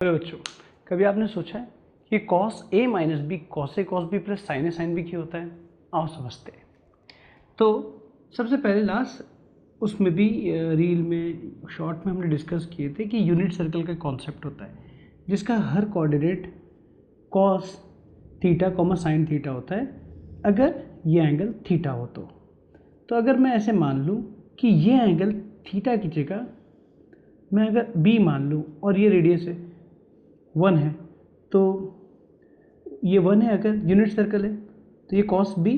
Hello बच्चों, कभी आपने सोचा है कि cos A minus B cos A cos B plus sine A sine B क्यों होता है? आओ समझते हैं। तो सबसे पहले लास्ट उसमें भी रील में शॉर्ट में हमने डिस्कस किए थे कि यूनिट सर्कल का कॉन्सेप्ट होता है जिसका हर coordinate cos theta comma sine theta होता है अगर ये एंगल थीटा हो तो अगर मैं ऐसे मान लूँ कि ये एंगल थीटा की जगह मैं अगर बी मान लूँ और ये रेडियस है 1 है, तो ये 1 है अगर यूनिट सर्कल है तो ये कॉस बी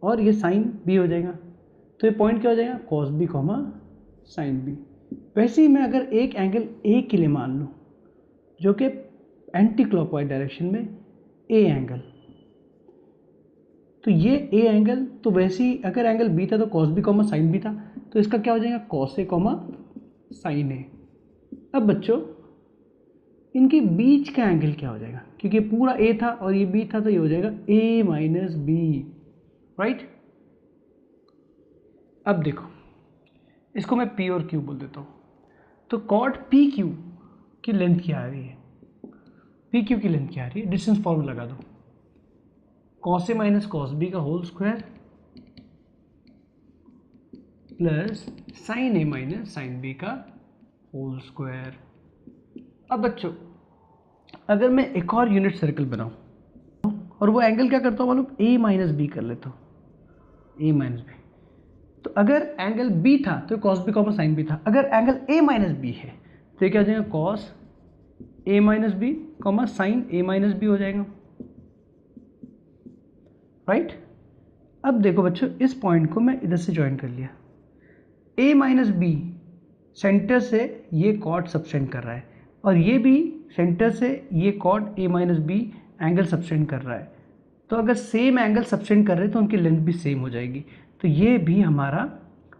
और ये साइन बी हो जाएगा। तो ये पॉइंट क्या हो जाएगा? Cos B comma sine B. वैसे ही मैं अगर एक एंगल ए के लिए मान लूँ जो कि एंटी क्लॉकवाइज डायरेक्शन में ए एंगल, तो ये ए एंगल, तो वैसे ही अगर एंगल बी था तो cos B comma sine B था, तो इसका क्या हो जाएगा? Cos A comma sine A. अब बच्चों इनके बीच का एंगल क्या हो जाएगा? क्योंकि पूरा ए था और ये बी था तो ये हो जाएगा ए माइनस बी, राइट। अब देखो इसको मैं पी और क्यू बोल देता हूँ। तो कॉट पी क्यू की लेंथ क्या आ रही है? पी क्यू की लेंथ क्या आ रही है? डिस्टेंस फॉर्मूला लगा दो, cos A minus cos B का होल स्क्वायर प्लस साइन ए माइनस साइन बी का होल स्क्वायर। अब बच्चों अगर मैं एक और यूनिट सर्कल बनाऊं और वो एंगल क्या करता हूँ मालूम? ए माइनस बी कर लेता हूँ, ए माइनस बी। तो अगर एंगल बी था तो cos B comma sine B था। अगर एंगल ए माइनस बी है तो ये क्या हो जाएगा? Cos A minus B comma sine A minus B हो जाएगा, राइट। अब देखो बच्चों इस पॉइंट को मैं इधर से ज्वाइन कर लिया, ए माइनस बी सेंटर से ये कॉट सबटेंड कर रहा है और ये भी सेंटर से ये cot A minus B angle subtend कर रहा है। तो अगर सेम एंगल सबटेंड कर रहे हैं तो उनकी लेंथ भी सेम हो जाएगी। तो ये भी हमारा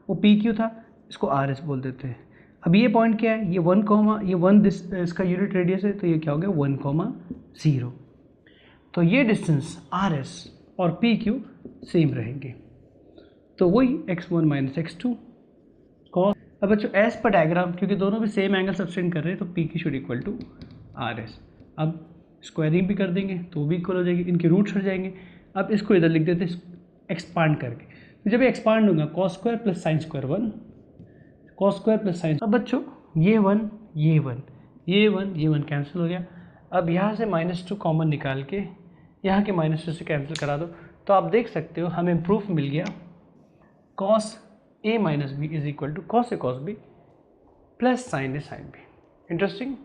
वो पी क्यू था, इसको आर एस बोल देते हैं। अब ये पॉइंट क्या है? ये 1 कॉमा ये 1 इसका यूनिट रेडियस है तो ये क्या हो गया? 1 कॉमा 0। तो ये डिस्टेंस आर एस और पी क्यू सेम रहेंगे। तो वही x1 माइनस x2 कॉस। अब बच्चों एस पर डायग्राम क्योंकि दोनों भी सेम एंगल सबटेंड कर रहे हैं तो पी की should equal to R S. अब स्क्वायरिंग भी कर देंगे तो भी इक्वल हो जाएगी, इनके रूट्स हट जाएंगे। अब इसको इधर लिख देते एक्सपांड करके। तो जब एक्सपांड होगा cos square plus sine square 1 cos square plus sign. अब बच्चों ये 1 ये 1 ये 1 ये 1 कैंसिल हो गया। अब यहाँ से -2 कॉमन निकाल के यहाँ के -2 से कैंसिल करा दो तो आप देख सकते हो हमें प्रूफ मिल गया cos A minus B is equal to cos A cos B plus sine A sine B. Interesting.